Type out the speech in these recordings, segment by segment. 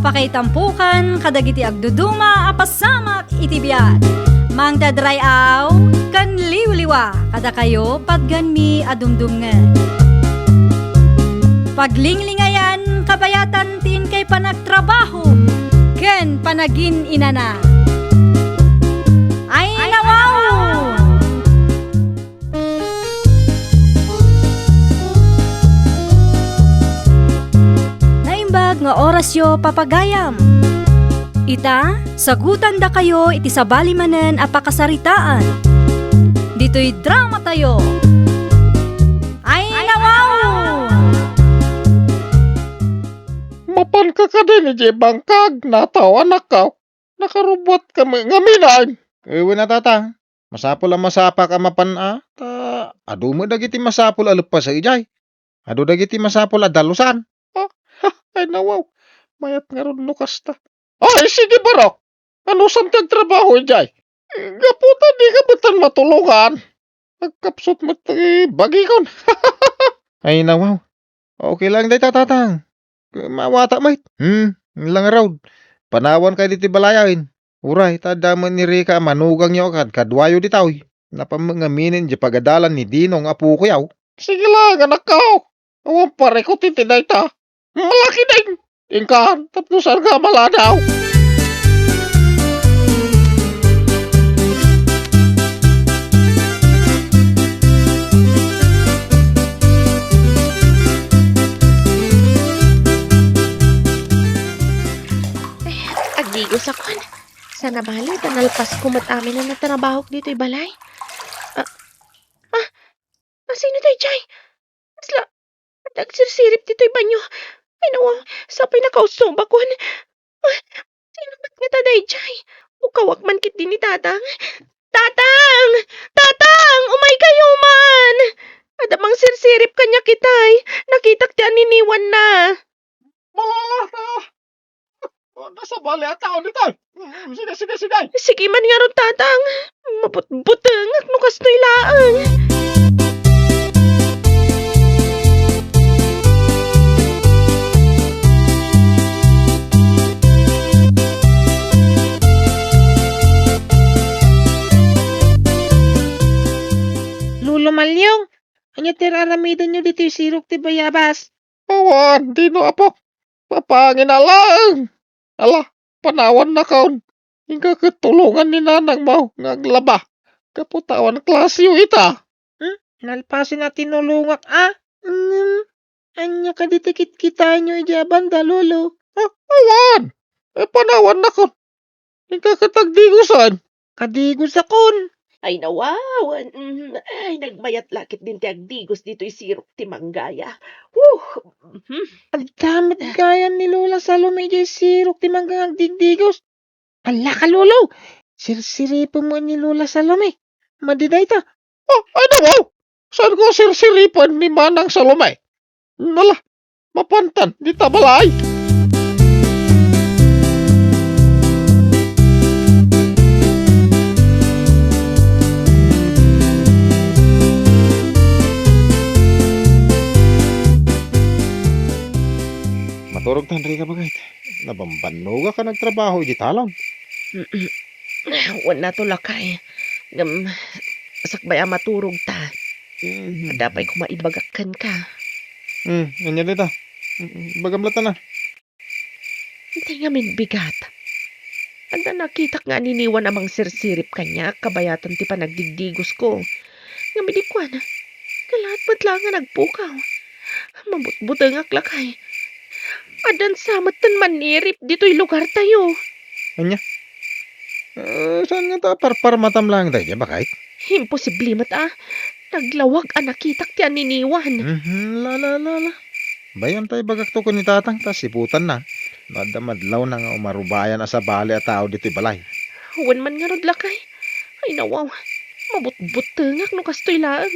Apakaitampukan, kadagiti agduduma, apasamak itibiyat. Mang dadrayaw, kan liwliwa, kada kayo patgan mi adumdumngan. Paglinglingayan, kabayatan tin kay panagtrabaho, ken panagin inana. Ay nawaw! Naimbag nga orasyo papagayam. Ita, sagutan da kayo iti sabali manen apakasaritaan. Dito'y drama tayo. Ay nawaw! Mapan ka din ni bangkag, natawa na ka. Nakarubot ka nga minain. Ewan na tatang, masapol ang masapa ka mapan adu mo dagiti masapol alupa sa ijay. Adu dagiti masapol dalusan. Ay nawaw, mayat nga ron lukas ta. Ay, sige barok. Ano saan kag trabaho ijay? Gaputa di ka batan matulungan. Nagkapsot mo bagikon. Ay nawaw, okay lang day tatang. Mawata mait. Lang raw. Panawan kay diti balayain. Uray, tadaman ni Rika manugang niyo kadwayo ditaw. Napamangaminin di pagadalan ni Dinong apu ko yaw. Sige lang, anak ko. Awan pare ko titiday ta. Malaki din. Tingkan, tapusan ka maladaw. Agigos ako. Sana bali, tanalpas ko matamin na natrabaho dito balay. Sino tayo, Jay? Masla, nagsirsirip dito'y banyo. Ay nawa, sapay nakausong bakon. Sino ba't nga taday, Jay? Ukawak man kit din ni Tatang. Tatang! Tatang! Umay kayo man! Adamang sirsirip kanya kitay. Nakitak ti aniniwan na. Malala na. Nasa bali at tao nito. Sige. Sige man nga ron, Tatang. Mabut-butang at nukas to'y laang. Lumalyong, anya tiraramidan nyo dito yung sirok ti bayabas. Awan, di no apo. Papangin na lang. Ala, panawan na kaon. Hingga katulungan ni nanang mo ngaglaba. Kaputawan klasyo ita. Nalpasin na tinulungak, anya ka ditikit kita nyo ijaban da, lolo. Awan, panawan na kaon. Hingga katagdigusan. Kadigos akon. Ay nawaw, ay nagmayat lakit din ti agdigos dito isirok ti manggaya. Ang damit gaya ni Lola Salome di sirok ti manggang agdigdigos. Ala ka, lolo, sirsiripo mo ni Lola Salome. Madiday ta. Ano wow? Saan ko sirsiripan ni Manang Salome? Nala, mapantan, di tabalay. Maturog tan Rika bagay. Nabambanuga ka nagtrabaho iti talon. Wala to lakay. Sakbaya maturog ta. Dapat ko maibagakan ka. Ganyan dito. Bagamlatan na. Hindi nga min bigat. Anda nakita nga niniwan amang sirsirip kanya, kabayatan ti panagdigdigos ko. Nga midikwan, kalahat ba't lang nga nagpukaw. Mabutbutang aklakay. Adan samat tan manirip dito'y lugar tayo. Anya? Saan nga ta? Parpar matam lang tayo, bakit? Imposible mat Naglawag nakitak ti aniniwan. La. Bayan tayo bagak to ko ni tatang, tas siputan na. Madlaw na nga umarubayan sa bali at tao dito'y balay. Huwan man nga rodlakay. Ay nawaw, mabutbutangak no kastoy laang.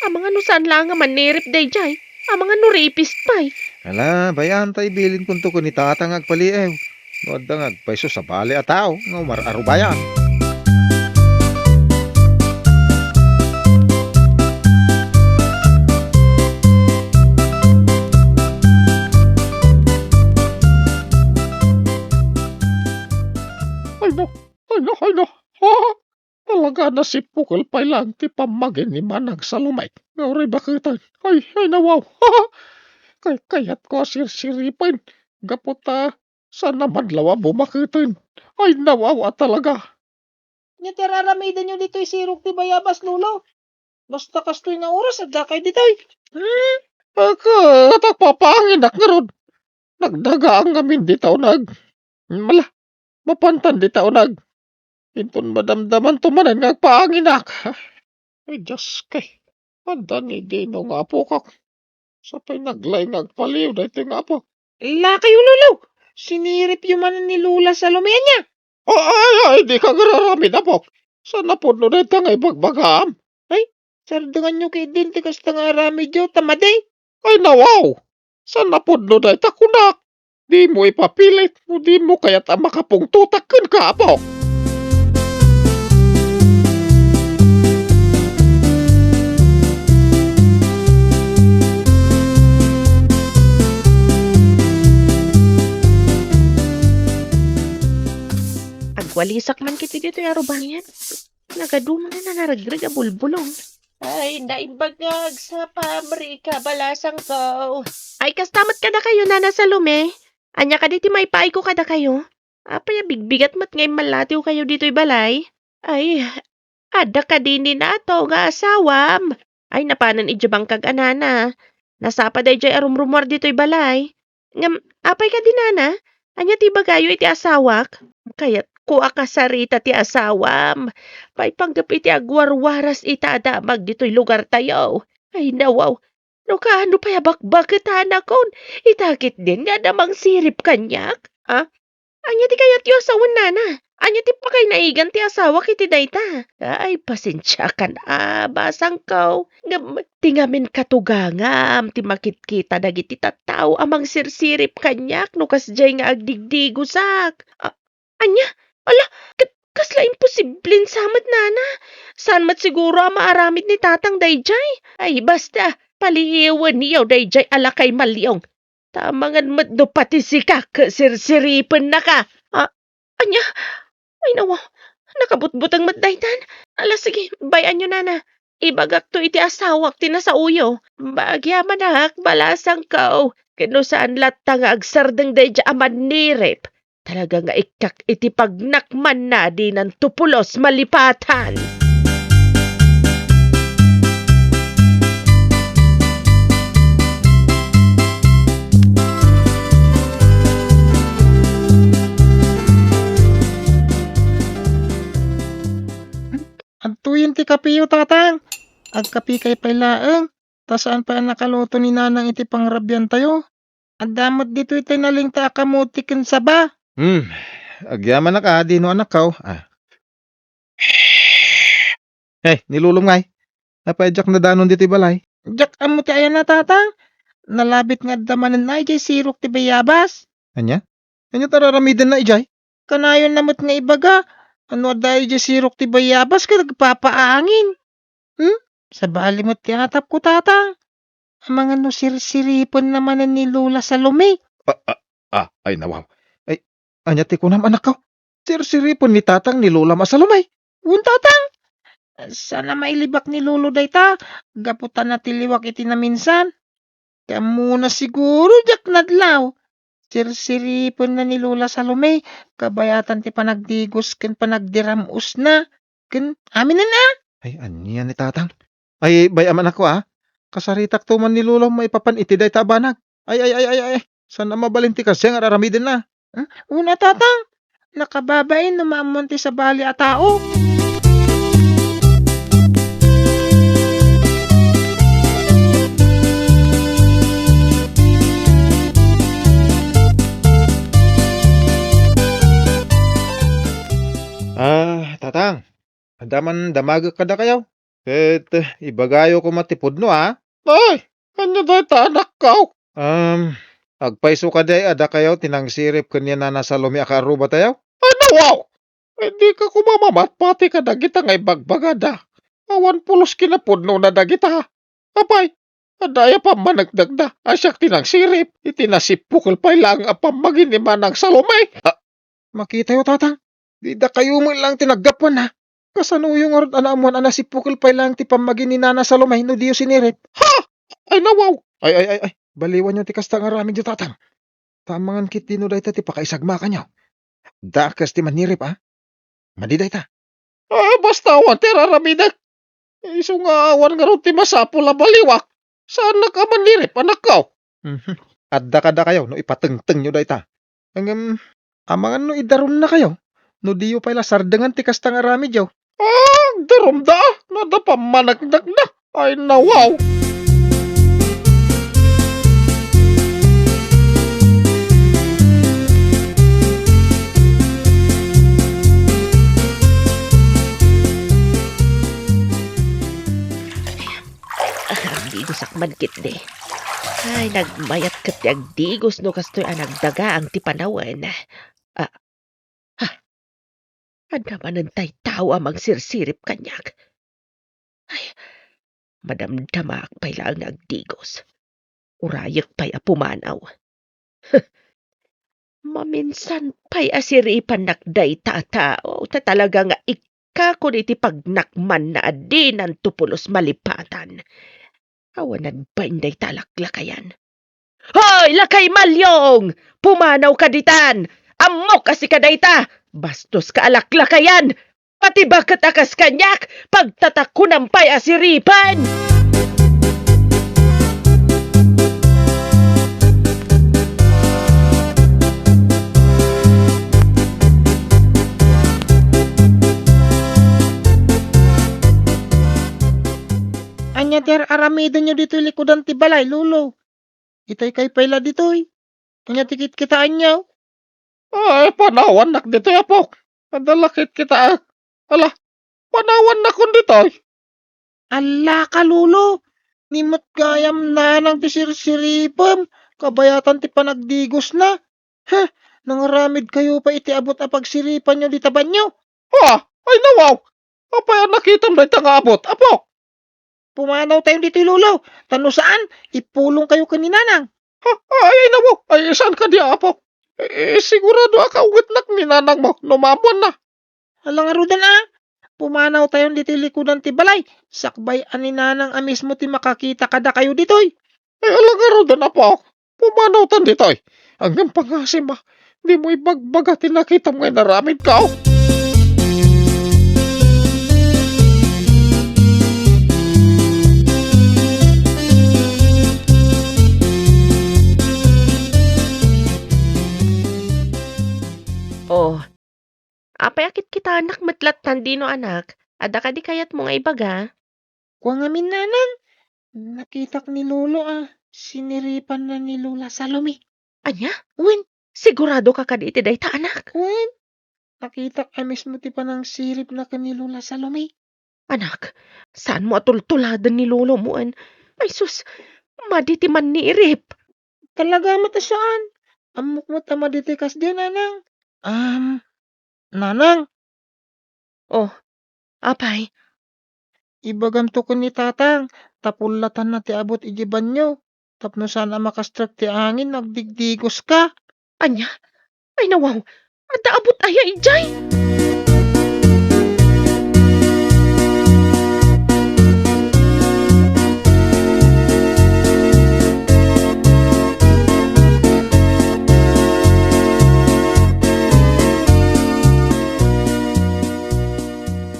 Amang ano saan lang nga manirip day jay. Amang ano rapist pa'y. Ala, bayan tayo bilin kunto ko ni tatang agpaliew. Nood ang agpaiso sa bali at tao nga umararubayan. Ay no. Ha? Talaga na si Pukul pa lang ti pamagin ni Manang Salumay. Ngawari bakitan. Ay nawaw. Ha? Kayat ko sirsiripin. Gaputa. Sana madlawa bumakitin. Ay nawaw talaga. Nya tiraramidan nyo dito'y sirok ti bayabas, Lolo. Basta kastoy nga oras, at dakay dito'y. Katak papanginak nga ron. Nagdaga ang ngamin di tao Mala. Mapantan di tao Inton madamdaman tumanan nga paanginak. Ay Diyos kay. Panda ni Dino nga po kak. Sapay naglay ngagpaliw na ito nga po. La kayo, Lolo. Sinirip yung manan ni Lula sa lumiyan niya. Ay, di ka gararami na po. Sana po no na ito nga ibagbagam. Sardangan nyo kay din, tikas nga rami dyo, tamaday. Ay nawaw. Sana po no na ito kunak. Di mo ipapilit. O di mo kaya't makapungtutak kun ka po. Agwalisak man kiti dito yung arubanyan. Nagaduma na naragrag a bulbulong. Ay, naimbagag sa pabrika, balasang ko. Ay, kastamat kada kayo, Nana Salome. Anya ka diti may paay ko kada kayo. Apay, bigbigat mat ngay malatiw kayo dito'y balay. Ay, ada ka din na ato nga asawam. Ay, napanan ijabang kag anana. Nasapa day jay arumrumor dito'y balay. Ngam, apay ka din, Nana. Anya ti bagayo iti asawak. Kaya't ko akasarita ti asawam. May panggap iti agwarwaras itadamag dito'y lugar tayo. Ay nawaw, no kaano pa bakbakit hanakon. Itakit din nga namang sirip kanyak. Anya ti kayat yu asawan nana. Anya ti pakay naigan ti asawa kiti dayta. Ay pasensya ka na, basang kaw. Tingamin katugangam ti makitkita dagiti tattao amang sirsirip kanyak no kasjay nga agdigdigusak. Anya, ala, kasla imposibleng samat nana. San mat siguro maaramid ni tatang dayjay? Ay basta, paliiwan niyaw dayjay alakay malyong. Tamangan mat do pati si kak, sirsiripan na ka. Anya, ay nawa, nakabutbutang mat daytan. Ala sige, bayan nyo nana. Ibagak to iti asawak ti nasa uyo. Bagyaman hak, balasang kao. Kano saan latang agsardeng dayja aman nirip. Talaga nga ikak iti pagnakman na di ng tupulos malipatan. Antuyin ti kapiyo, tatang. Agkapi kay pailaeng. Tasaan pa ang nakaluto ni nanang iti pangrabyan tayo. Adamot dito iti naling ta akamutikin sa ba. Agyaman na ka, di no anak kaw. Nilulom ngay. Napaedyak na danon dito balay. Jak amo ti ayan na, tatang. Nalabit nga damanan na ijay sirok ti bayabas. Anya? Anya tararamidin na ijay? Kanayon namot nga ibaga. Ano dahil ijay sirok ti bayabas ka nagpapaangin? Sa bali mo ti atap ko, tatang. Ang mga no sirsiripon naman ni Lula Salome. Ay nawaw. Ay, anya ti kunam anak ko. Sirsiripon ni tatang ni Lula Masalomay. Tatang. Sana mailibak ni Lolo dayta. Gaputan na tiliwak iti na minsan. Kamu na siguro jak nadlaw. Sirsiripon na ni Lula Salome. Kabayatan ti panagdigos ken panagdiramus na. Ken amin na. Ay, anya ni tatang. Ay, bayaman ako Kasaritak tuman ni Lolo maipapan iti dayta banag. Ay. Sana mabalinti ka siya nga raramidin na. Una, tatang. Nakababain na maamonti sa bali a tao. Tatang. Adaman damaga kada kayo. Ibagayo ko matipod no Ay, ano dahi ta anak kaw? Agpaiso ka day ada kayo tinangsirip kanya na nasa lumi akaruba tayo? Ay nawaw. Di ka kumamamat pati ka dagita nga ibagbagada. Awan pulos kinapudno na dagita. Apay, adaya pa managdagda. Asyak tinangsirip. Itinasipukol pa lang apamagin ni Manang Salome. Makita yo, tatang. Di da kayo mo lang tinagapan ha. Kasanuyong orod anaamuan ana si Pukil pa lang ti pamagin ni Nana Salomay no diyo sinirip. Ay nawaw. Ay. Baliwan nyo ti kasta nga ramin dyo tatang. Tamangan kit dino day ta ti pakaisagma ka nyo. Dakas ti manirip ha. Madiday ta. Basta awan ti raramidak. Iso nga awan nga ron ti masapol na baliwak. Saan na ka manirip, anak ko? Adda kada kayo no ipatengteng nyo day ta. Hanggang amangan no idaron na kayo. No diyo pala sardangan ti kasta nga rami dyo. Darom da. Nada pa managdag na. Ay nawaw. Digos akmadkit de. Ay, nagmayat kat ti agdigos no kastoy nagdaga ang ti panawan. Anda manantay tao amang sirsirip kanyak. Ay, madamdamak pa'y lang agdigos. Urayak pa'y apumanaw. Maminsan pa'y asiripan nakday tatao. Ta talaga nga ikakon iti pagnakman na adi ng tupulos malipatan. Awanan ba inday talaklakayan? Hoy, lakay malyong! Pumanaw ka ditan! Amok kasi kadayta! Bastos ka alaklakayan! Pati bakit akas kanyak? Pagtatakunan pa'y asiripan! Anya ter aramido nyo dito likodan ti balay, lulo. Itay kay pala ditoy. Anya tikit kitaan nyo. Ay, panawan nak dito apok. Adalakit kita. Ala, panawan na kun dito. Ala ka, lulo. Nimot gayam na nang ti sirsiripam. Kabayatan ti panagdigos na. Nangaramid kayo pa iti abot a pagsiripan nyo di taban nyo. Ay nawaw. Apay nakitam na nga abot, apok. Pumanaw tayo dito, lulo. Tano saan? Ipulong kayo kaninanang. Ay nawaw. Ay saan ka di apok? Sigurado akawit nak minanang mo. Numamon na. Alang arudan Pumanaw tayo dito likudan ti balay. Sakbay aninanang amismo ti makakita kada kayo ditoy. Ay alagaro doon apok. Pumanaw tan dito. Hanggang pangasim ba? Di mo ibagbaga tinakita mo ngayon naramid ka. Oh, apay akit kita anak matlat tandino anak. Ada ka di kayat mo nga ibaga. Kuwang amin nanang. Nakitak ni lolo Siniripan na ni Lola Salome. Anya? Uwin, sigurado ka ka di iti dayta anak. Wen, nakita ka mismo ti panang sirip na ka ni Lola Salome. Anak, saan mo atultuladan ni lolo mo an? Ay sus, maditi man ni irip. Talaga matasaan. Amok mo tamaditikas din, nanang. Nanang, Apay, ibagam to ko ni tatang. Tapulatan na ti abot igiban nyo. Tapno sana makastrak ti angin, nagdigdigos ka. anya? Ay nawaw, ada abot aya ijay.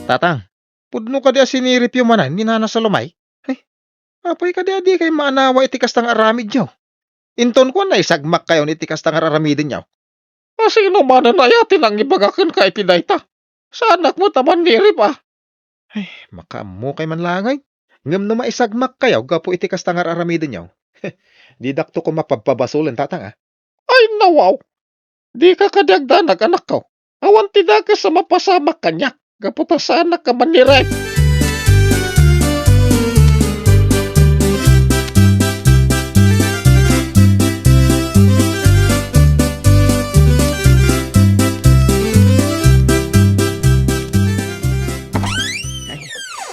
Tatang, pudno ka di sinirip yung manan, ni Nana Salomay. Ay, apay ka di kay maanawa iti kastang aramid nyo. Inton ko na isagmak kayo ni iti kastang aramidin nyo. Sino man na nayatin ang ibagakin ka iti dayta? Sa anak mo taman nirip Ay, makamu kay manlangay. Ngam na maisagmak kayo, gapo iti kastang aramidin nyo. Didakto ko mapagpabasulan, tatang Ay nawaw. Di ka kadagdanag anak ko. Awan tidak ka sa mapasamak kanyak. Kaputa sa anak ka man nirip.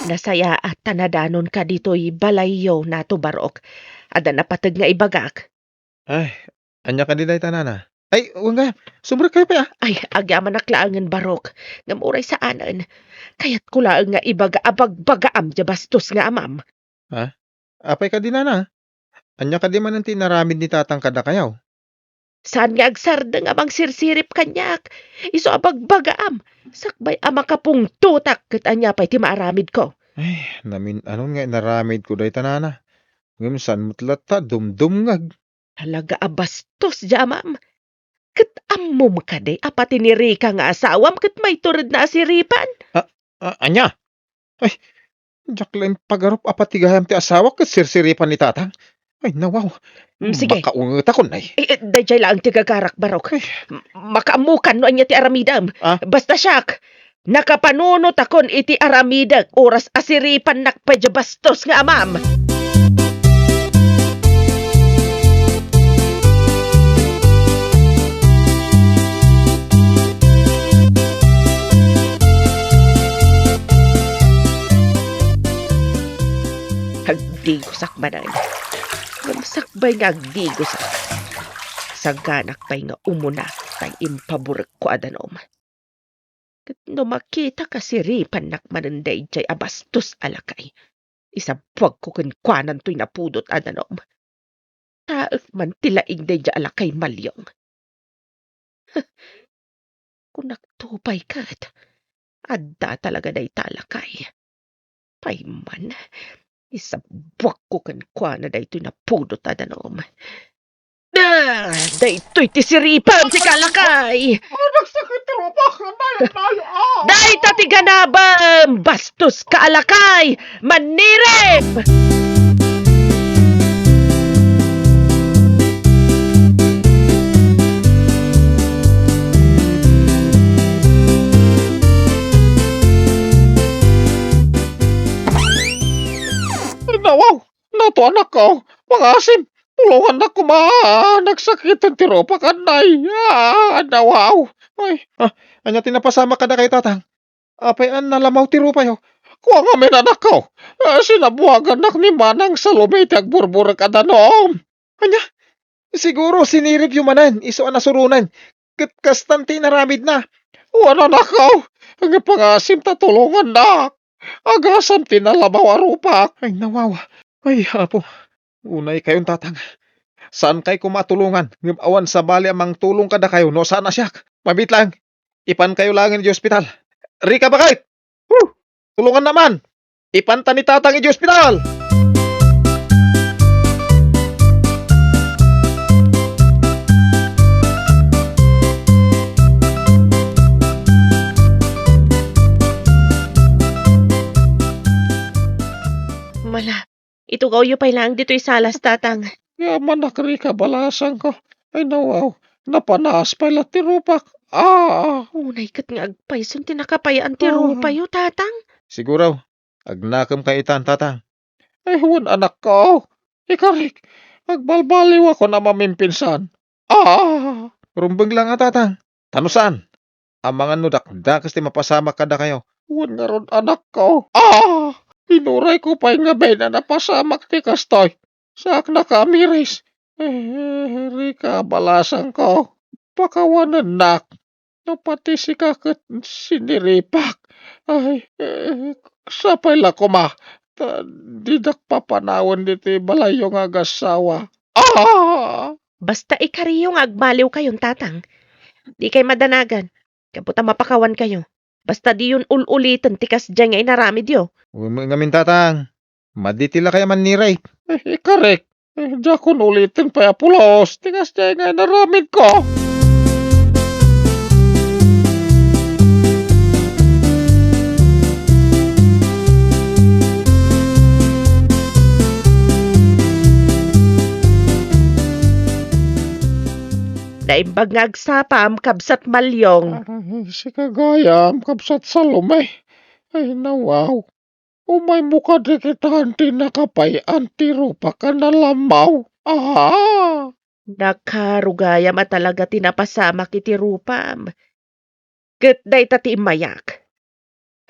Nasaya at tanadanon ka dito'y balayo na to barok. Ada napatag nga ibagak. Ay, anya ka di day tanana. Ay, huwag nga. Sumber kayo pa, Ay, agyaman naklaangan barok. Nga muray sa anan. Kaya't kulaang nga ibaga abag-bagaam di bastos nga amam. Apay ka din na. Anya ka di man ang tinaramid ni tatang kada kayaw. Saan nga agsarda nga mang sirsirip kanyak? Iso abag-bagaam. Sakbay ama kapung tutak kat anya pa'y ti maaramid ko. Ay, anon nga naramid ko day tanana. Ngam san mutlata, dumdumngag. Talaga abastos di amam. Kat amom ka day apati ni Rika nga asawam kat may turod na asiripan. Anya? Ay, jak lang pagarop apatigaham ti asawa kat sirsiripan ni tatang. Ay, nawaw. Sige. Makaungot ako, nay. Dayjay lang ti gagarak barok. Makaamukan no anya ti aramidam. Ah? Basta siyak. Nakapanunot akon iti aramidag oras asiripan nakpadya bastos nga amam. Hagdi ko sakbanan. Sakbay nga agdi ko sak. Saganak pa'y nga umuna tay impaburek ko adanom. Kat no makita ka siripan nakmananday jay abastos alakay. Isabwag ko kinkwanan to'y napudot adanom. Taak man tilaing day jay alakay malyong. Kung naktupay kat, adda talaga day talakay. Payman, isabwag ko kinkwanan day to'y napudot adanom. Day to'y tisiripan si kalakay! Nagsakit tropa. Nay. Day tatiganabam! Bastos ka alakay! Manirip! Nawaw. Nato anak ko. Pangasim. Tulungan na ko nagsakit ang tiropa ka, nay. Nawaw. Ay, Anya tinapasama ka na kay tatang. Apay an nalamaw ti rupayo. kuha nga may anak ko. Sinabuhagan nak ni Manang sa lumay tagburbur ka na noom. Siguro sinirip yung manan, iso ang nasurunan. Kastan tinaramid na. Wala na ko. Ang pangasim tatulungan na. Agasam tinalabaw arupak. Ay, nawawa. Ay, apo. Unay kayong tatang. Saan kay kumatulungan? Ngam awan sa bali amang tulong kada kayo, no sana siyak. Mabit lang. Ipan kayo langin di ospital. Rika bakit? Tulungan naman. Ipanta ni tatang di ospital. Mala, ito kayo pa'y lang dito'y salas tatang. Yaman nakrika balasan ko. Ay nawaw. Napanaas pa ila tirupak. Unay kat nga agpayson tinakapayaan ti rupayo tatang. Siguro, agnakam kay itan tatang. Ay huwag anak ko. Ikarik. Agbalbaliw ako na mamimpinsan. Rumbeng lang nga tatang. Tanusan. Ang mga nudak kasi mapasama kada kayo. Huwag nga ron anak ko. Inuray ko pa nga bay na napasamak ti kastoy. Saak na kamiris. Rika balasan ko. Pakawanan nak. No pati si kakit siniripak. Ay, sapay la ko ma. Didak papanawan dito balayong agasawa. Basta ikariyong agbaliw kayong tatang. Di kay madanagan. Kaputa mapakawan kayo. Basta di yun ululitan tikas dyan nga inaramid yo. Ngamin tatang. Maditila kaya man niray. Ikarek. Diyan ko ulitin pa pulos. Tigas dyan nga naramid ko. Naimbag nga agsapam kabsat malyong. Si kagayam kapsat sa lumay. Ay nawaw. Umay mukha di kita anti nakapay anti rupa ka na lamaw. Nakarugayam at talaga tinapasama kiti rupam. Kat day tati mayak.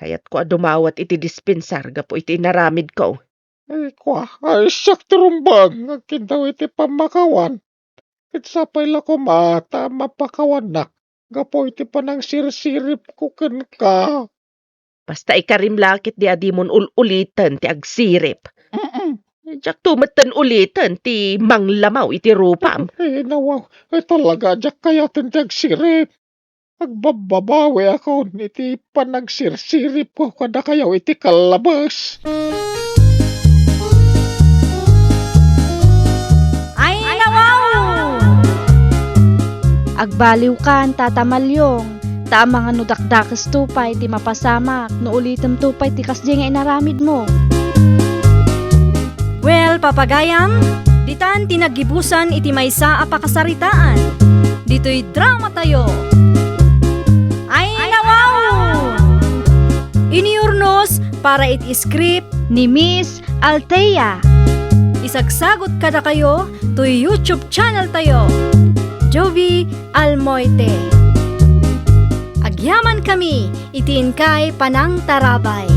Kaya't ko dumawat iti dispensar gapo iti naramid ko. Ay siyak tirumbang. Nagkindaw iti pamakawan. Itsapay la ko mata mapakawanak. Gapo iti panang sirsirip ko ken ka. Basta ikarimlakit di adimon ulitan ti agsirip. Mm-mm. Jak tumatan ulitan ti manglamaw iti rupam. Nawaw. Talaga jak kaya tindag sirip. Agbababawi ako iti panagsirsirip ko kada kayaw iti kalabas. Ay nawaw! Agbaliw kan, tatamalyong. Tama nga no dakdakas tupay, ti mapasamak. No ulitam tupay, ti kasdi nga inaramid mo. Well, papagayam, ditan tinagibusan iti maysa a pakasaritaan. Dito'y drama tayo. Ay nawaw! Iniurnos para iti script Ni Miss Althea. isagsagot kada kayo to YouTube channel tayo. Jovi Almoite. Agyaman kami, itiin kay Panang Tarabay.